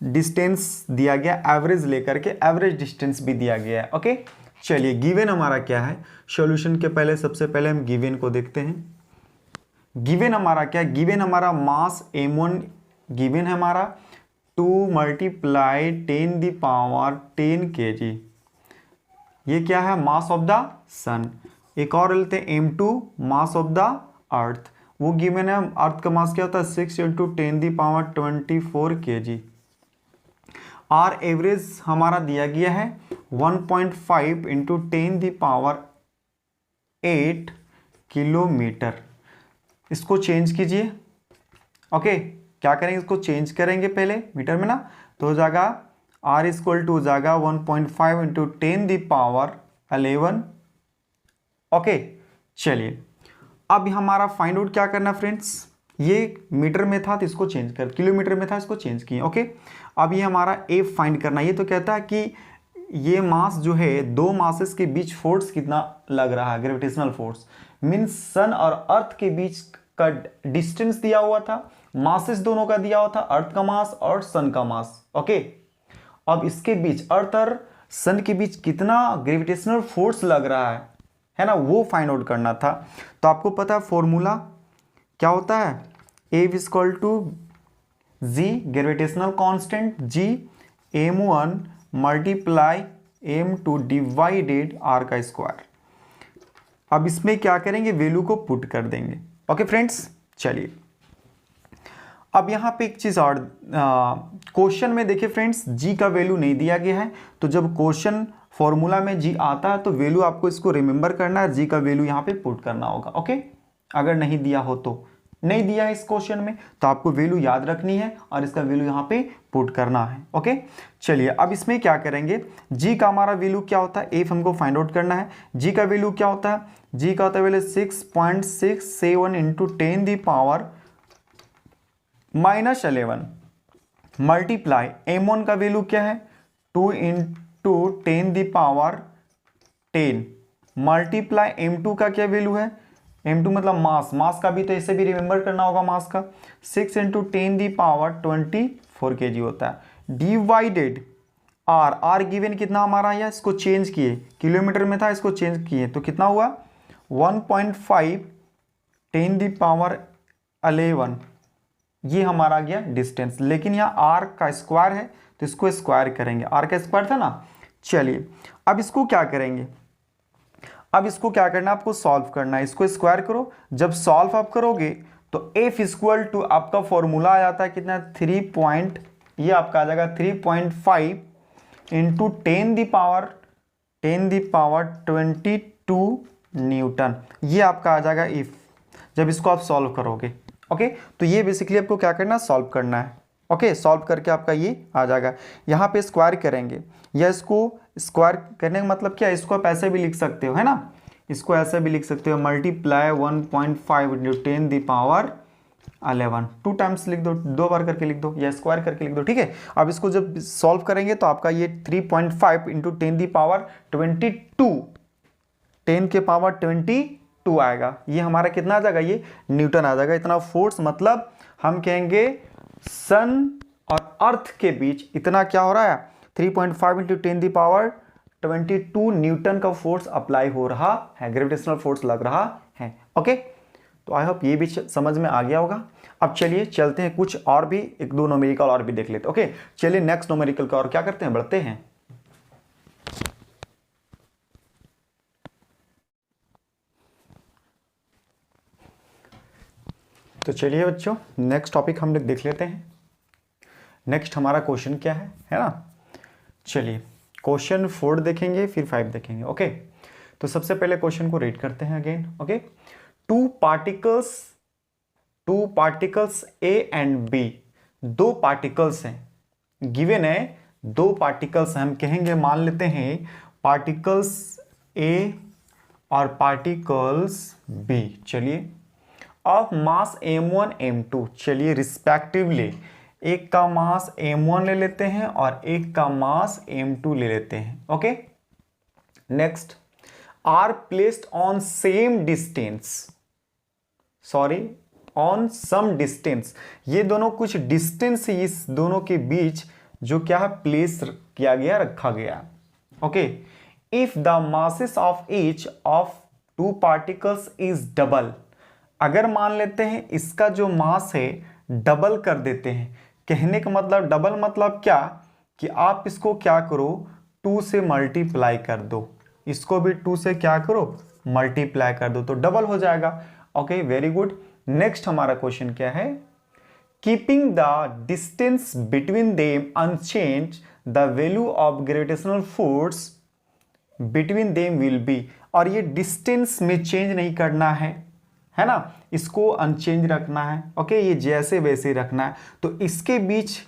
डिस्टेंस दिया गया, एवरेज लेकर के एवरेज डिस्टेंस भी दिया गया है। ओके, चलिए गिवन हमारा क्या है, सॉल्यूशन के पहले सबसे पहले हम गिवन को देखते हैं। गिवन हमारा क्या है, गिवन हमारा मास m1 गिवन है हमारा 2 मल्टीप्लाई 10 kg। ये क्या है, मास ऑफ द सन। एक और लेते हैं m2 मास ऑफ द अर्थ, वो गिवन है। अर्थ का मास क्या होता है 6 × 10⁻24 kg। आर एवरेज हमारा दिया गया है 1.5 × 10⁸ किलोमीटर। इसको चेंज कीजिए। ओके, क्या करेंगे, इसको चेंज करेंगे पहले मीटर में ना, तो हो जाएगा R इक्वल टू हो जाएगा 1.5 × 10⁻11। ओके, चलिए अब हमारा फाइंड आउट क्या करना फ्रेंड्स, ये मीटर में था तो इसको चेंज कर, किलोमीटर में था इसको चेंज किए। ओके, अब ये हमारा ए फाइंड करना है। ये तो कहता है कि ये मास जो है, दो मासेस के बीच फोर्स कितना लग रहा है, ग्रेविटेशनल फोर्स मीन्स सन और अर्थ के बीच का डिस्टेंस दिया हुआ था, मासेस दोनों का दिया हुआ था, अर्थ का मास और सन का मास। ओके, अब इसके बीच अर्थ और सन के बीच कितना ग्रेविटेशनल फोर्स लग रहा है ना, वो फाइंड आउट करना था। तो आपको पता है फॉर्मूला क्या होता है, F equal to G gravitational constant G m1 multiply m2 divided r का स्क्वायर। अब इसमें क्या करेंगे, वैल्यू को पुट कर देंगे। ओके फ्रेंड्स, चलिए अब यहाँ पे एक चीज़ और, क्वेश्चन में देखिए फ्रेंड्स जी का वैल्यू नहीं दिया गया है, तो जब क्वेश्चन फॉर्मूला में जी आता है तो वैल्यू आपको इसको रिमेंबर करना है, जी का वैल्यू यहाँ पे पुट करना होगा। ओके, अगर नहीं दिया हो तो, नहीं दिया है इस क्वेश्चन में तो आपको वैल्यू याद रखनी है और इसका वैल्यू यहाँ पे पुट करना है। ओके, चलिए अब इसमें क्या करेंगे, जी का हमारा वैल्यू क्या होता है, एफ हमको फाइंड आउट करना है। जी का वैल्यू क्या होता है, जी का होता है वैल्यू 6.67 × 10⁻11 मल्टीप्लाई m1 का वैल्यू क्या है 2 × 10⁻10 मल्टीप्लाई m2 का क्या वैल्यू है, m2 मतलब मास, मास का भी तो ऐसे भी रिमेंबर करना होगा मास का, 6 × 10⁻24 kg होता है, डिवाइडेड r, r गिवन कितना हमारा है, इसको चेंज किए, किलोमीटर में था इसको चेंज किए तो कितना हुआ 1.5 10⁻11, ये हमारा आ गया डिस्टेंस। लेकिन यहाँ r का स्क्वायर है तो इसको स्क्वायर करेंगे, r का स्क्वायर था ना। चलिए अब इसको क्या करेंगे, अब इसको क्या करना है, आपको सॉल्व करना है, इसको स्क्वायर करो। जब सॉल्व आप करोगे तो f इक्वल टू आपका फॉर्मूला आ जाता है कितना 3 ये आपका आ जाएगा 3.5 × 10⁻22 न्यूटन, ये आपका आ जाएगा इफ, जब इसको आप सॉल्व करोगे। ओके, तो ये बेसिकली आपको क्या करना है, सॉल्व करना है। ओके, सॉल्व करके आपका ये आ जाएगा, यहाँ पे स्क्वायर करेंगे, या इसको स्क्वायर करने का मतलब क्या है, इसको आप ऐसे भी लिख सकते हो, है ना, इसको ऐसे भी लिख सकते हो, मल्टीप्लाई 1.5 × 10⁻11, 2 टाइम्स लिख दो, 2 बार करके लिख दो या स्क्वायर करके लिख दो। ठीक है, अब इसको जब सॉल्व करेंगे तो आपका ये 3.5 × 10⁻22 आएगा। ये हमारा कितना आ जाएगा, ये न्यूटन आ जाएगा। इतना फोर्स मतलब हम कहेंगे सन और अर्थ के बीच इतना क्या हो रहा है, 3.5 × 10⁻22 न्यूटन का फोर्स अप्लाई हो रहा है, ग्रेविटेशनल फोर्स लग रहा है। ओके, तो आई होप ये भी समझ में आ गया होगा। अब चलिए चलते हैं कुछ और भी, एक दो न्यूमेरिकल और भी देख लेते हैं। ओके, चलिए नेक्स्ट न्यूमेरिकल का और क्या करते हैं, बढ़ते हैं। तो चलिए बच्चों नेक्स्ट टॉपिक हम लोग देख लेते हैं। नेक्स्ट हमारा क्वेश्चन क्या है ना, चलिए क्वेश्चन 4 देखेंगे फिर 5 देखेंगे। ओके, तो सबसे पहले क्वेश्चन को रीड करते हैं again. Okay, two particles A and B, दो पार्टिकल्स हैं, गिवन है दो पार्टिकल्स हैं, हम कहेंगे मान लेते हैं पार्टिकल्स ए और पार्टिकल्स बी। चलिए ऑफ मास m1 m2, चलिए रिस्पेक्टिवली एक का मास m1 ले लेते हैं और एक का मास m2 ले लेते हैं। Okay, next are placed on same distance, sorry on some distance, ये दोनों कुछ डिस्टेंस इस दोनों के बीच जो क्या है प्लेस किया गया, रखा गया। Okay, if the masses of each of two particles is double, अगर मान लेते हैं इसका जो मास है डबल कर देते हैं, कहने का मतलब डबल मतलब क्या कि आप इसको क्या करो 2 से मल्टीप्लाई कर दो, इसको भी 2 से क्या करो मल्टीप्लाई कर दो तो डबल हो जाएगा। Okay very good. नेक्स्ट हमारा क्वेश्चन क्या है, keeping the distance between them unchanged the value of gravitational force between them will be, और ये डिस्टेंस में चेंज नहीं करना है ना, इसको अनचेंज रखना है। ओके ये जैसे वैसे रखना है, तो इसके बीच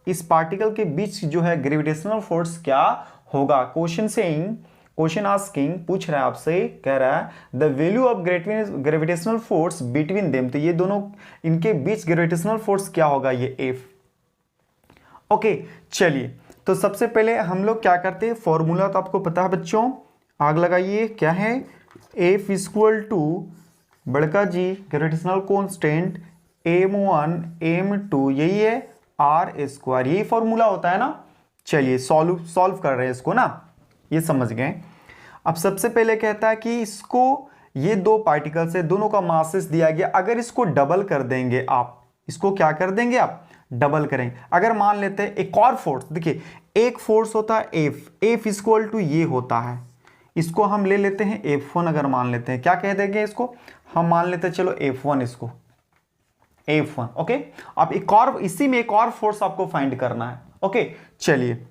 इस पार्टिकल के बीच जो है ग्रेविटेशनल फोर्स क्या होगा। क्वेश्चन आस्किंग पूछ रहा है आपसे, कह रहा है the value of gravitational force between them, तो ये दोनों इनके बीच ग्रेविटेशनल फोर्स क्या होगा, ये एफ। ओके चलिए तो सबसे पहले हम लोग क्या करते हैं, फॉर्मूला तो आपको पता है बच्चों, आग लगाइए, क्या है एफ इक्वल टू बड़का जी ग्रेविटेशनल कांस्टेंट m1 m2, यही है आर स्क्वायर, यही फॉर्मूला होता है ना। चलिए सॉल्व कर रहे हैं इसको ना, ये समझ गए। अब सबसे पहले कहता है कि इसको, ये दो पार्टिकल्स है, दोनों का मासेस दिया गया, अगर इसको डबल कर देंगे आप, इसको क्या कर देंगे आप डबल करेंगे। अगर मान लेते हैं एक और फोर्स, देखिए एक फोर्स होता है एफ इक्वल टू ये होता है, इसको हम ले लेते हैं F1, अगर मान लेते हैं क्या कह देंगे इसको, हम मान लेते हैं चलो F1, इसको F1। ओके अब एक और, इसी में एक और फोर्स आपको फाइंड करना है। ओके चलिए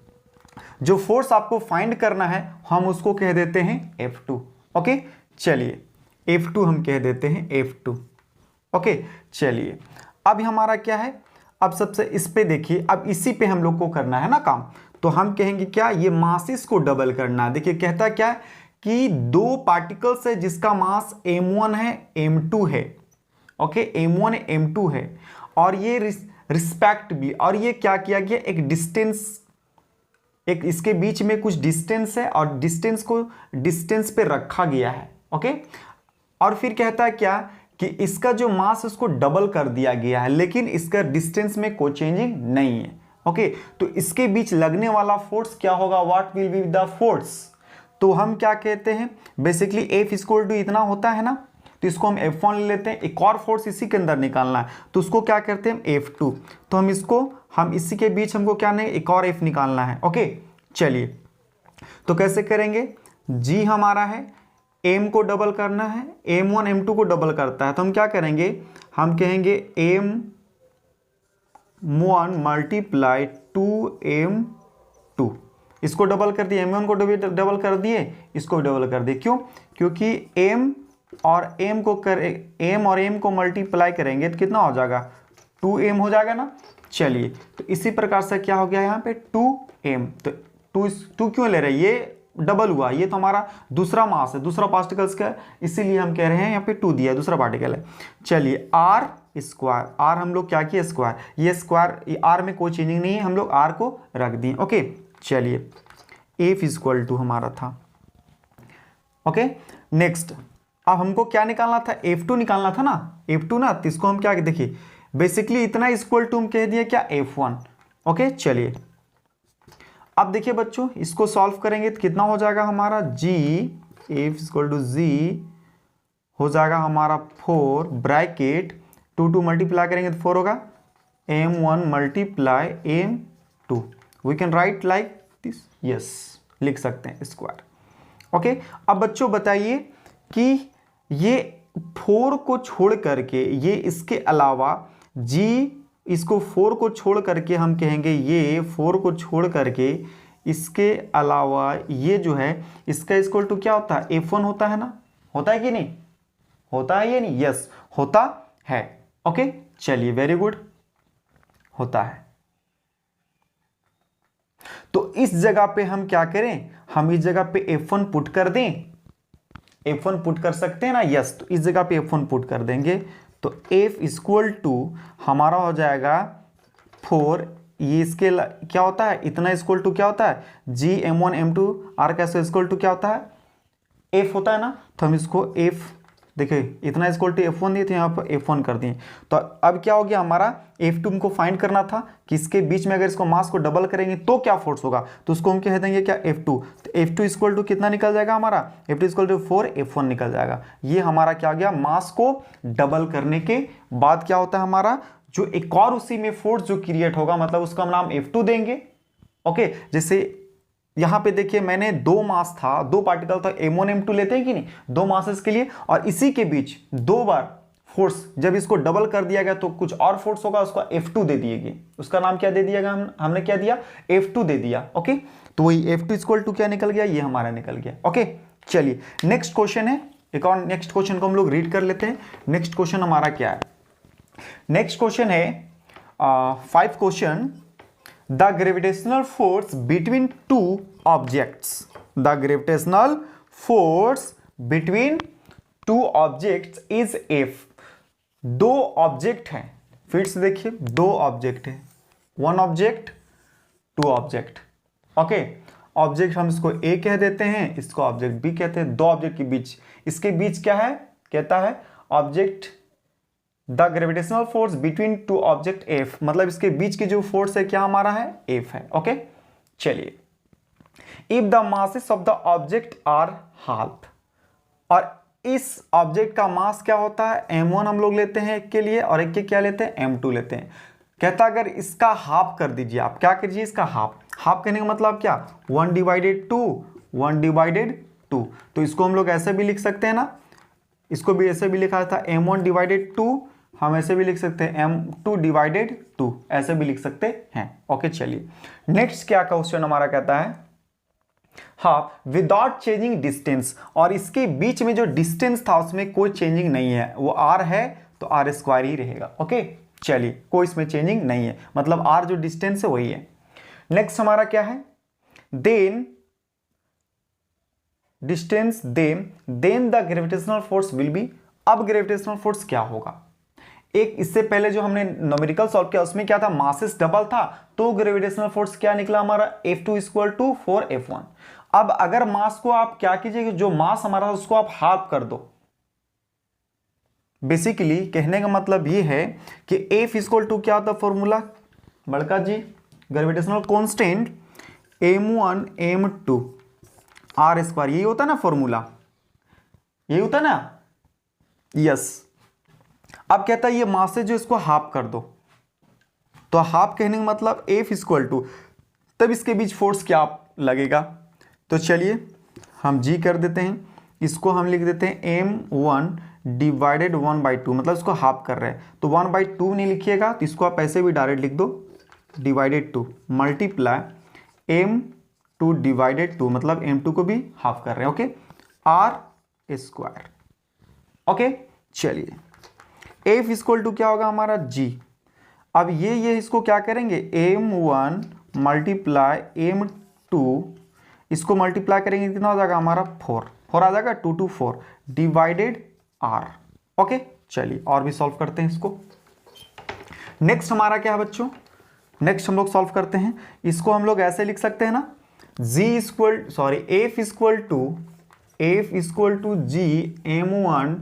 जो फोर्स आपको फाइंड करना है हम उसको कह देते हैं F2। ओके चलिए F2 हम कह देते हैं F2। ओके चलिए अब हमारा क्या है, अब सबसे इस पे देखिए, अब इसी पे हम लोग को करना है ना काम, तो हम कहेंगे क्या, ये मासेस को डबल करना है। देखिए कहता क्या है कि दो पार्टिकल्स है जिसका मास m1 है m2 है। ओके m1 है m2 है, और ये रिस्पेक्टिवली, और ये क्या किया गया, एक डिस्टेंस, एक इसके बीच में कुछ डिस्टेंस है और डिस्टेंस को डिस्टेंस पे रखा गया है। ओके और फिर कहता है क्या कि इसका जो मास उसको डबल कर दिया गया है, लेकिन इसका डिस्टेंस में कोई चेंजिंग नहीं है। ओके तो इसके बीच लगने वाला फोर्स क्या होगा, what will be the force, तो हम क्या कहते हैं, बेसिकली F इक्वल टू इतना होता है ना, तो इसको हम F1 ले लेते हैं, एक और फोर्स इसी के अंदर निकालना है, तो उसको क्या करते हैं F2, तो हम इसको, हम इसी के बीच हमको क्या नहीं, एक और F निकालना है। ओके चलिए तो कैसे करेंगे, G हमारा है, M को डबल करना है, M1 M2 को डबल करता है, तो हम क्या करेंगे, हम कहेंगे M1 मल्टीप्लाई 2M2, इसको डबल कर दिए, M1 को डबल कर दिए, इसको भी डबल कर दिए, क्यों, क्योंकि M और M को मल्टीप्लाई करेंगे तो कितना हो जाएगा, 2M हो जाएगा ना। चलिए तो इसी प्रकार से क्या हो गया यहाँ पे 2M, तो 2 क्यों ले रहे हैं, ये डबल हुआ, ये तो हमारा दूसरा मास है, दूसरा पार्टिकल्स का, इसीलिए हम कह रहे हैं यहाँ पे 2 दिया, दूसरा पार्टिकल है। चलिए आर स्क्वायर, आर हम लोग क्या किया स्क्वायर, ये स्क्वायर आर में कोई चेंजिंग नहीं है, हम लोग आर को रख दिए। ओके चलिए एफ इक्वल टू हमारा था। ओके नेक्स्ट, अब हमको क्या निकालना था, F2 निकालना था ना, F2 ना, तो इसको हम क्या देखिए, बेसिकली इतना इक्वल टू हम कह दिए क्या F1। ओके चलिए अब देखिए बच्चों, इसको सॉल्व करेंगे तो कितना हो जाएगा हमारा, G F equal to G हो जाएगा हमारा 4 ब्रैकेट 2 मल्टीप्लाई करेंगे तो 4 होगा, M1 multiply M2, we can write like this, yes लिख सकते हैं स्क्वायर। ओके अब बच्चों बताइए कि ये 4 को छोड़ करके, ये इसके अलावा G, इसको 4 को छोड़ करके हम कहेंगे, ये 4 को छोड़ करके इसके अलावा ये जो है इसका इक्वल टू क्या होता है, F1 होता है ना, होता है कि नहीं, होता है ये नहीं, यस होता है। ओके चलिए वेरी गुड, होता है। तो इस जगह पे हम क्या करें, हम इस जगह पे F1 पुट कर दें, F1 पुट कर सकते हैं ना, यस, तो इस जगह पे F1 पुट कर देंगे, तो F इक्वल टू हमारा हो जाएगा 4, ये इसके क्या होता है, इतना इक्वल टू क्या होता है, G M1 M2 R का इक्वल टू क्या होता है, F होता है ना, तो हम इसको F देखिए इतना इक्वल टू F1 दिए थे, यहाँ पर F1 कर दिए। तो अब क्या हो गया हमारा, F2 हमको फाइंड करना था कि इसके बीच में अगर इसको मास को डबल करेंगे तो क्या फोर्स होगा, तो उसको हम कह देंगे क्या, F2। तो F2 इक्वल टू कितना निकल जाएगा हमारा, F2 इक्वल टू 4 F1 निकल जाएगा। ये हमारा क्या गया, मास को डबल करने के बाद क्या होता है हमारा, जो एक और उसी में फोर्स जो क्रिएट होगा, मतलब उसका हम नाम F2 देंगे। ओके, जैसे यहां पे देखिए मैंने दो मास था, दो पार्टिकल था, M1 M2 लेते हैं कि नहीं, दो मासेस के लिए, और इसी के बीच दो बार फोर्स जब इसको डबल कर दिया गया तो कुछ और फोर्स होगा, उसका F2 दे दिएगी। उसका नाम क्या दे दिया गया, हमने क्या दिया, F2 दे दिया। ओके, तो वही F2 इक्वल टू क्या निकल गया, ये हमारा निकल गया। ओके, चलिए नेक्स्ट क्वेश्चन है, एक और नेक्स्ट क्वेश्चन को हम लोग रीड कर लेते हैं। नेक्स्ट क्वेश्चन हमारा क्या है, नेक्स्ट क्वेश्चन है 5 question, the gravitational force between two objects, the gravitational force between two objects is F। दो ऑब्जेक्ट हैं, फिर से देखिए दो ऑब्जेक्ट है, one object two object. Okay, object हम इसको A कह देते हैं, इसको ऑब्जेक्ट B कहते हैं। दो ऑब्जेक्ट के बीच, इसके बीच क्या है, कहता है object the gravitational force between two object F, मतलब इसके बीच की जो फोर्स है क्या हमारा है, F है। ओके, चलिए, if the masses of the object are half, और इस ऑब्जेक्ट का मास क्या होता है, M1 हम लोग लेते हैं एक के लिए, और एक के क्या लेते हैं, M2 लेते हैं। कहता अगर इसका हाफ कर दीजिए, आप क्या कीजिए, इसका हाफ, हाफ करने का मतलब क्या, 1 डिवाइडेड 2, 1 डिवाइडेड 2। तो इसको हम लोग ऐसे भी लिख सकते हैं ना, इसको भी ऐसे भी लिखा था M1 डिवाइडेड 2, हम ऐसे भी लिख सकते हैं M2 डिवाइडेड 2, ऐसे भी लिख सकते हैं। ओके, चलिए नेक्स्ट क्या क्वेश्चन हमारा कहता है, हाफ विदाउट चेंजिंग डिस्टेंस, और इसके बीच में जो डिस्टेंस था उसमें कोई चेंजिंग नहीं है, वो R है तो R² ही रहेगा। ओके, चलिए कोई इसमें चेंजिंग नहीं है, मतलब R जो डिस्टेंस है वही है। नेक्स्ट हमारा क्या है, then distance then the gravitational force will be. अब ग्रेविटेशनल फोर्स क्या होगा, एक इससे पहले जो हमने न्यूमेरिकल सॉल्व किया उसमें क्या था, मासेस डबल था, तो ग्रेविटेशनल फोर्स क्या निकला हमारा, F2 इक्वल टू 4 F1। अब अगर मास को आप क्या कीजिए, जो मास हमारा है उसको आप हाफ कर दो। बेसिकली कहने का मतलब ये है कि F इक्वल टू क्या होता है फॉर्मूला, बड़का जी, gravitational constant M1 M2 R², यही होता है ना फॉर्मूला, यही होता है ना, यस। अब कहता है ये मास है जो इसको हाफ कर दो, तो हाफ कहने का मतलब F इक्वल टू, तब इसके बीच फोर्स क्या लगेगा, तो चलिए हम G कर देते हैं, इसको हम लिख देते हैं M1 डिवाइडेड 1/2, मतलब इसको हाफ कर रहे हैं तो 1/2 नहीं लिखिएगा, तो इसको आप ऐसे भी डायरेक्ट लिख दो, डिवाइडेड 2 मल्टीप्लाई M2 डिवाइडेड 2, मतलब M2 को भी हाफ कर रहे हैं। Okay, R²। ओके, चलिए F इक्वल टू क्या होगा हमारा, G। अब ये इसको क्या करेंगे, M1 मल्टीप्लाई M2, इसको मल्टीप्लाई करेंगे कितना हो जाएगा हमारा, 4 आ जाएगा, 2 to 4 डिवाइडेड R। ओके, चलिए और भी सॉल्व करते हैं इसको। नेक्स्ट हमारा क्या है बच्चों, नेक्स्ट हम लोग सॉल्व करते हैं, इसको हम लोग ऐसे लिख सकते हैं ना, F equal to G M1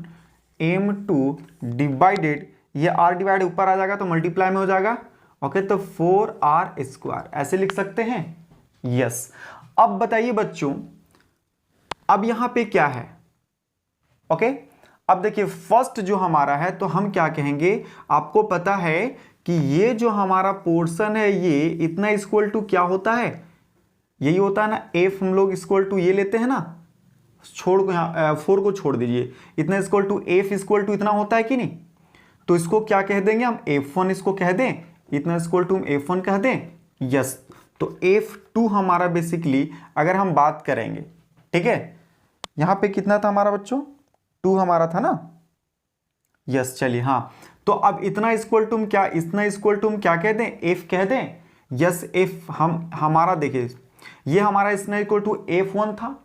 M2 divided, ये R डिवाइड ऊपर आ जाएगा तो मल्टीप्लाई में हो जाएगा। ओके, तो 4R², ऐसे लिख सकते हैं, यस। अब बताइए बच्चों, अब यहां पे क्या है, ओके, अब देखिए फर्स्ट जो हमारा है तो हम क्या कहेंगे, आपको पता है कि ये जो हमारा पोर्शन है ये इतना इक्वल टू क्या होता है, यही होता है ना, F हम लोग इक्वल टू ये लेते हैं ना, छोड़ को यहाँ 4 को छोड़ दीजिए, इतना equal to F equal to इतना होता है कि नहीं, तो इसको क्या कह देंगे हम, F1 इसको कह दें, इतना इक्वल टू हम F1 कह दें, यस। तो F2 हमारा बेसिकली अगर हम बात करेंगे, ठीक है, यहाँ पे कितना था हमारा बच्चों, 2 हमारा था ना, यस। चलिए हाँ, तो अब इतना इक्वल टू क्या, इतना इक्वल टू क्या कह दें, F कह दें, यस। F हमारा देखिए ये हमारा इतना इक्वल टू F1 था,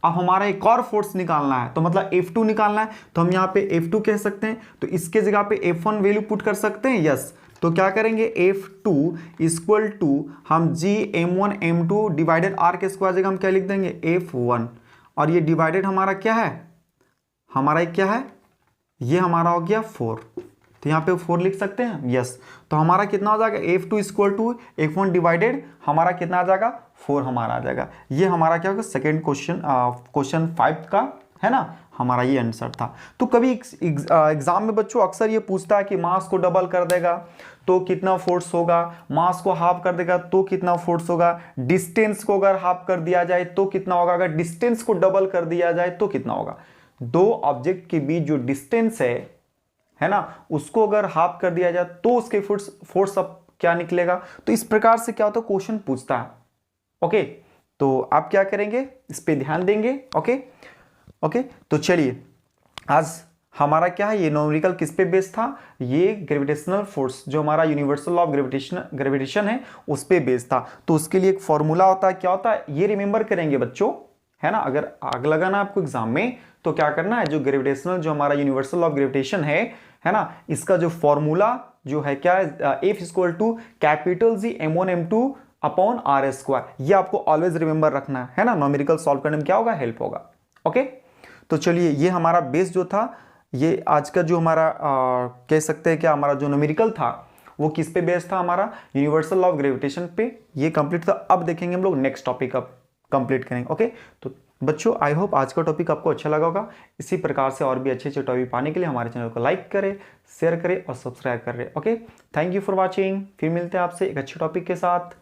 अब हमारा एक और फोर्स निकालना है, तो मतलब F2 निकालना है, तो हम यहाँ पे F2 कह सकते हैं, तो इसके जगह पे F1 वैल्यू पुट कर सकते हैं, यस। तो क्या करेंगे, F2 इक्वल टू हम G M1 M2 divided R के स्क्वायर जगह हम क्या लिख देंगे, F1, और ये डिवाइडेड हमारा क्या है, हमारा क्या है ये हमारा हो गया 4, तो यहाँ पे 4 लिख सकते हैं, यस। तो हमारा कितना हो जाएगा, F2 equal to F1 divided हमारा कितना आ जाएगा, 4 हमारा आ जाएगा। ये हमारा क्या होगा, सेकेंड क्वेश्चन 5 का है ना, हमारा ये आंसर था। तो कभी एग्जाम में बच्चों अक्सर ये पूछता है कि मास को डबल कर देगा तो कितना फोर्स होगा, मास को हाफ कर देगा तो कितना फोर्स होगा, डिस्टेंस को अगर हाफ कर दिया जाए तो कितना होगा, अगर डिस्टेंस को डबल कर दिया जाए तो कितना होगा। दो ऑब्जेक्ट के बीच जो डिस्टेंस है ना, उसको अगर हाफ कर दिया जाए तो उसके फोर्स अब क्या निकलेगा। तो इस प्रकार से क्या होता है, क्वेश्चन पूछता है। ओके, तो आप क्या करेंगे, इस पे ध्यान देंगे। ओके ओके, तो चलिए आज हमारा क्या है, ये न्यूमेरिकल किस पे बेस्ड था, ये ग्रेविटेशनल फोर्स जो हमारा यूनिवर्सल लॉ ऑफ ग्रेविटेशन है उस पे बेस्ड था। तो उसके लिए एक फॉर्मूला होता है, क्या होता है ये रिमेंबर करेंगे बच्चों, है ना। अगर आग लगाना आपको एग्जाम में तो क्या करना है, जो ग्रेविटेशनल जो हमारा यूनिवर्सल लॉ ऑफ ग्रेविटेशन है ना, इसका जो फॉर्मूला जो है क्या है, F equal to capital G m1 m2 upon r square, ये आपको ऑलवेज रिमेंबर रखना है ना। न्यूमेरिकल सॉल्व करने में क्या होगा, हेल्प होगा। ओके, तो चलिए ये हमारा बेस जो था, ये आज का जो हमारा कह सकते हैं क्या, हमारा जो न्यूमेरिकल था वो किस पे बेस्ड था, हमारा यूनिवर्सल लॉ ऑफ ग्रेविटेशन पे, ये कंप्लीट था। अब देखेंगे हम लोग नेक्स्ट टॉपिक अब कंप्लीट करेंगे। ओके, तो बच्चों आई होप आज का टॉपिक आपको अच्छा लगा होगा। इसी प्रकार से और भी अच्छे अच्छे टॉपिक पाने के लिए हमारे चैनल को लाइक करें, शेयर करें और सब्सक्राइब करें। Okay, thank you for watching. फिर मिलते हैं आपसे एक अच्छे टॉपिक के साथ।